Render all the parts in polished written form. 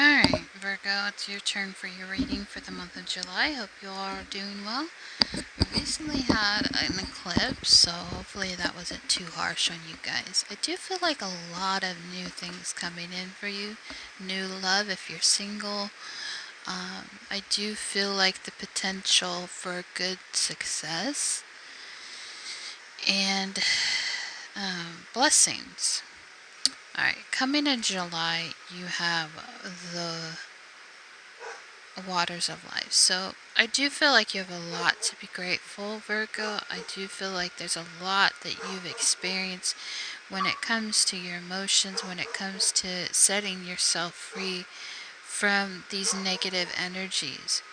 Alright, Virgo, it's your turn for your reading for the month of July. Hope you all are doing well. We recently had an eclipse, so hopefully that wasn't too harsh on you guys. I do feel like a lot of new things coming in for you. New love if you're single. I do feel like the potential for good success and blessings. Alright, coming in July, you have the waters of life. So I do feel like you have a lot to be grateful, Virgo. I do feel like there's a lot that you've experienced when it comes to your emotions, when it comes to setting yourself free from these negative energies.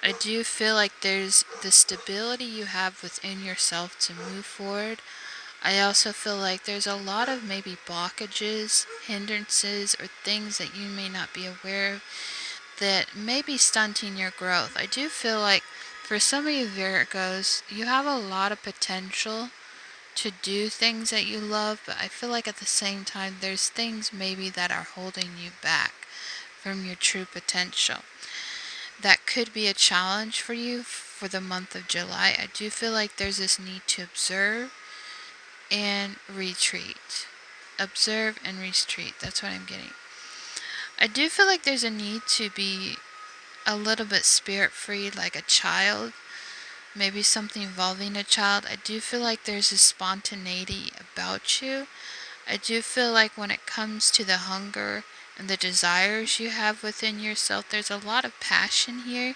I do feel like there's the stability you have within yourself to move forward. I also feel like there's a lot of maybe blockages, hindrances, or things that you may not be aware of that may be stunting your growth. I do feel like for some of you Virgos, you have a lot of potential to do things that you love, but I feel like at the same time there's things maybe that are holding you back from your true potential. That could be a challenge for you for the month of July. I do feel like there's this need to observe and retreat. Observe and retreat. That's what I'm getting. I do feel like there's a need to be a little bit spirit free, like a child, maybe something involving a child. I do feel like there's a spontaneity about you. I do feel like when it comes to the hunger and the desires you have within yourself, there's a lot of passion here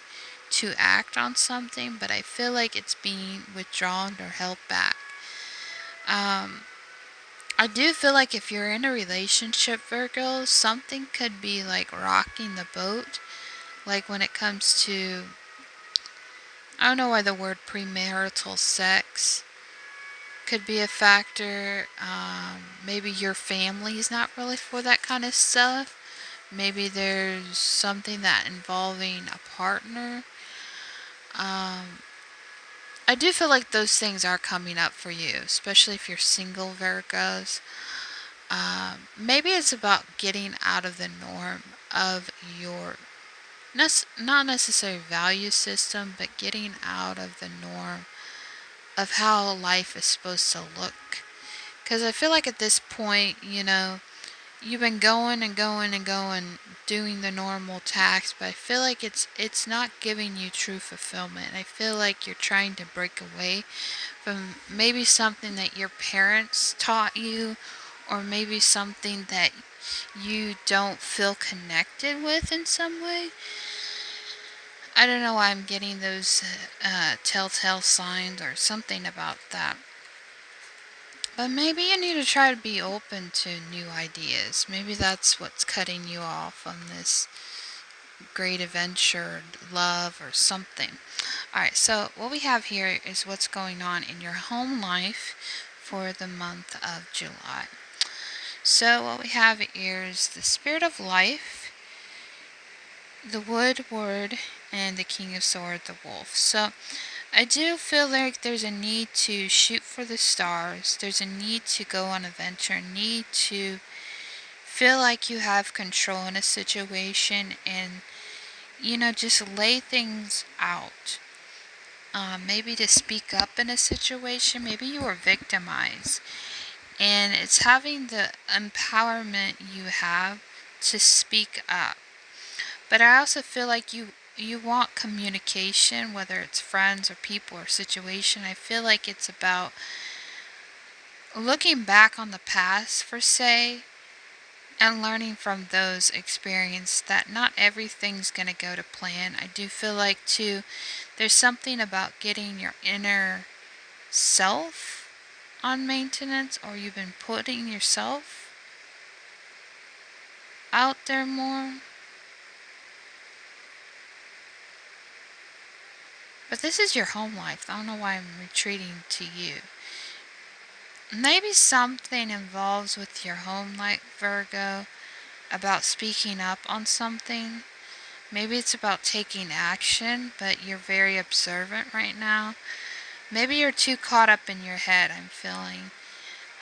to act on something, but I feel like it's being withdrawn or held back. I do feel like if you're in a relationship, Virgo, something could be like rocking the boat. Like when it comes to, I don't know why the word premarital sex could be a factor. Maybe your family's not really for that kind of stuff. Maybe there's something that involving a partner. I do feel like those things are coming up for you, especially if you're single, Virgos. Maybe it's about getting out of the norm of your not necessarily value system, but getting out of the norm of how life is supposed to look. Because I feel like at this point, you've been going and going and going, doing the normal tasks, but I feel like it's not giving you true fulfillment. I feel like you're trying to break away from maybe something that your parents taught you, or maybe something that you don't feel connected with in some way. I don't know why I'm getting those telltale signs or something about that. But maybe you need to try to be open to new ideas. Maybe that's what's cutting you off on this great adventure, love, or something. Alright, so what we have here is what's going on in your home life for the month of July. So what we have is the Spirit of Life, the Wood Word, and the King of Swords, the Wolf. So I do feel like there's a need to shoot for the stars. There's a need to go on a venture, need to feel like you have control in a situation and, just lay things out. Maybe to speak up in a situation. Maybe you were victimized. And it's having the empowerment you have to speak up. But I also feel like you want communication, whether it's friends or people or situation. I feel like it's about looking back on the past, per se, and learning from those experiences that not everything's going to go to plan. I do feel like, too, there's something about getting your inner self on maintenance, or you've been putting yourself out there more. But this is your home life. I don't know why I'm retreating to you. Maybe something involves with your home life, Virgo, about speaking up on something. Maybe it's about taking action, but you're very observant right now. Maybe you're too caught up in your head, I'm feeling,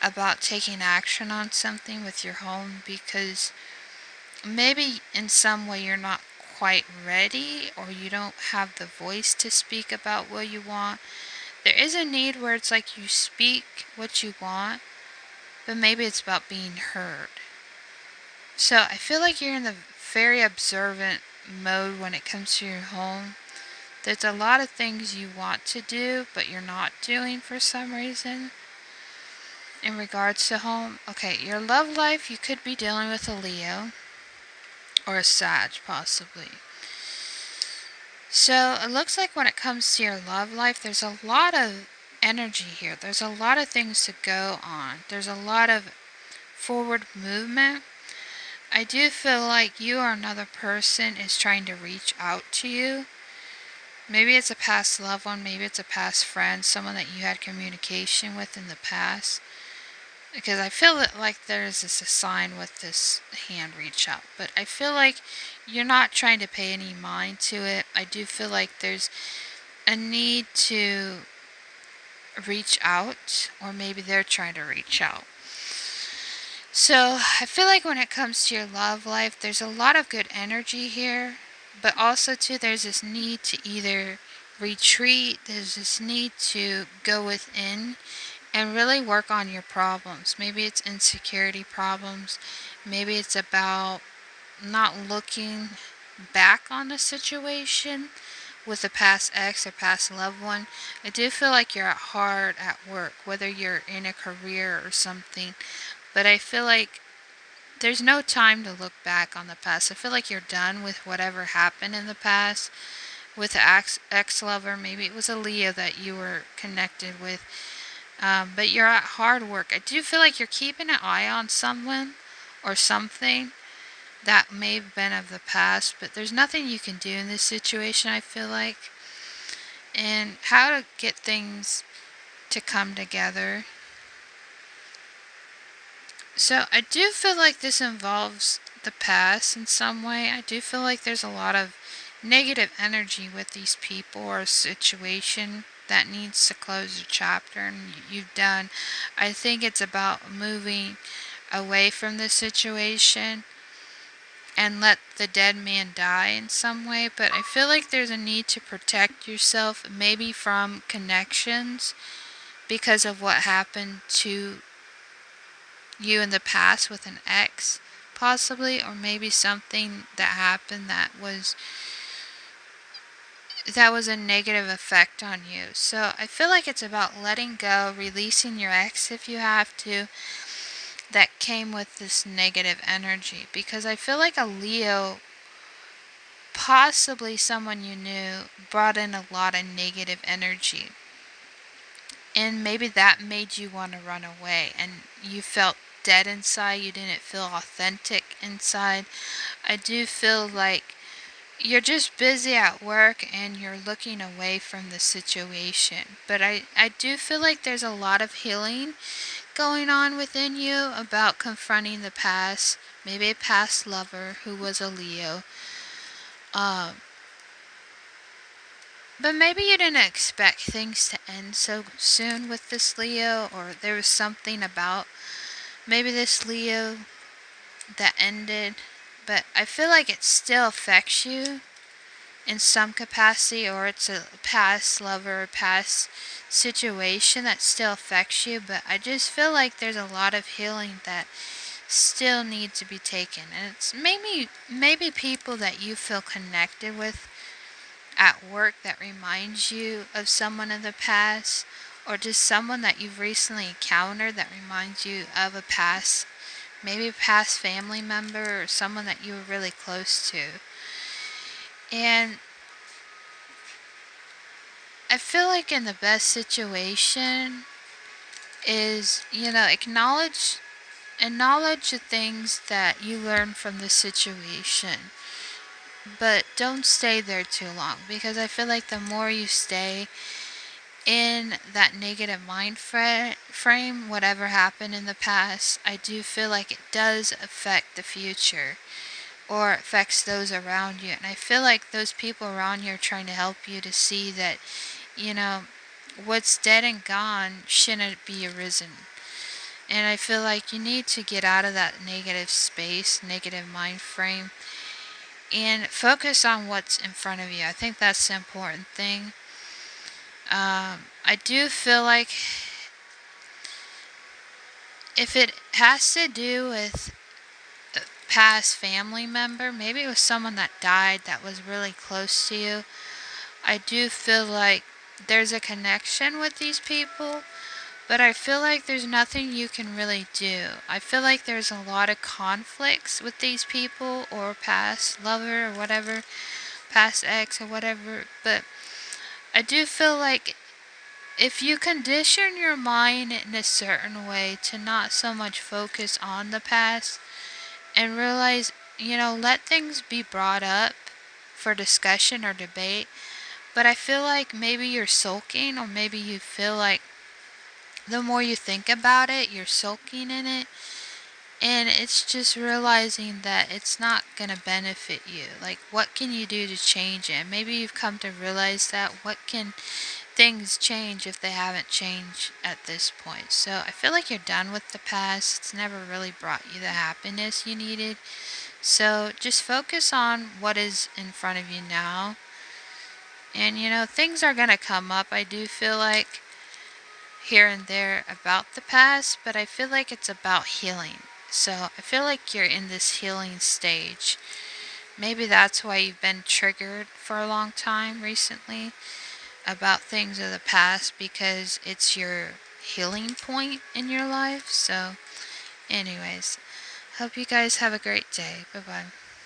about taking action on something with your home, because maybe in some way you're not quite ready, or you don't have the voice to speak about what you want. There is a need where it's like you speak what you want, but maybe it's about being heard. So I feel like you're in the very observant mode when it comes to your home. There's a lot of things you want to do, but you're not doing for some reason in regards to home. Okay, your love life, you could be dealing with a Leo or a Sag, possibly. So it looks like when it comes to your love life, there's a lot of energy here. There's a lot of things to go on. There's a lot of forward movement. I do feel like you or another person is trying to reach out to you. Maybe it's a past loved one, maybe it's a past friend, someone that you had communication with in the past. Because I feel that like there's this a sign with this hand reach out. But I feel like you're not trying to pay any mind to it. I do feel like there's a need to reach out, or maybe they're trying to reach out. So I feel like when it comes to your love life, there's a lot of good energy here, but also too there's this need to either retreat, there's this need to go within and really work on your problems. Maybe it's insecurity problems, maybe it's about not looking back on the situation with a past ex or past loved one. I do feel like you're hard at work, whether you're in a career or something, but I feel like there's no time to look back on the past. I feel like you're done with whatever happened in the past with the ex-lover. Maybe it was a Leo that you were connected with. But you're at hard work. I do feel like you're keeping an eye on someone or something that may have been of the past, but there's nothing you can do in this situation, I feel like. And how to get things to come together. So I do feel like this involves the past in some way. I do feel like there's a lot of negative energy with these people or a situation that needs to close a chapter, and you've done. I think it's about moving away from this situation and let the dead man die in some way, but I feel like there's a need to protect yourself, maybe from connections because of what happened to you in the past with an ex, possibly, or maybe something that happened that was a negative effect on you. So I feel like it's about letting go, releasing your ex if you have to, that came with this negative energy. Because I feel like a Leo, possibly someone you knew, brought in a lot of negative energy. And maybe that made you want to run away, and you felt dead inside, you didn't feel authentic inside. I do feel like you're just busy at work and you're looking away from the situation. But I do feel like there's a lot of healing going on within you about confronting the past, maybe a past lover who was a Leo. Um, but maybe you didn't expect things to end so soon with this Leo, or there was something about maybe this Leo that ended. But I feel like it still affects you in some capacity, or it's a past lover or past situation that still affects you. But I just feel like there's a lot of healing that still need to be taken, and it's maybe people that you feel connected with at work that reminds you of someone in the past, or just someone that you've recently encountered that reminds you of a past, maybe a past family member or someone that you were really close to. And I feel like in the best situation is, acknowledge the things that you learn from the situation, but don't stay there too long, because I feel like the more you stay in that negative mind frame, whatever happened in the past, I do feel like it does affect the future, or affects those around you. And I feel like those people around you are trying to help you to see that, you know, what's dead and gone shouldn't be arisen And I feel like you need to get out of that negative space, negative mind frame, and focus on what's in front of you. I think that's the important thing. I do feel like if it has to do with a past family member, maybe it was someone that died that was really close to you, I do feel like there's a connection with these people, but I feel like there's nothing you can really do. I feel like there's a lot of conflicts with these people or past lover or whatever, past ex or whatever, but I do feel like if you condition your mind in a certain way to not so much focus on the past and realize, let things be brought up for discussion or debate, but I feel like maybe you're sulking, or maybe you feel like the more you think about it, you're sulking in it. And it's just realizing that it's not going to benefit you. Like, what can you do to change it? Maybe you've come to realize that. What can things change if they haven't changed at this point? So I feel like you're done with the past. It's never really brought you the happiness you needed. So just focus on what is in front of you now. And things are going to come up. I do feel like here and there about the past, but I feel like it's about healing. So I feel like you're in this healing stage. Maybe that's why you've been triggered for a long time recently about things of the past, because it's your healing point in your life. So anyways, hope you guys have a great day. Bye bye.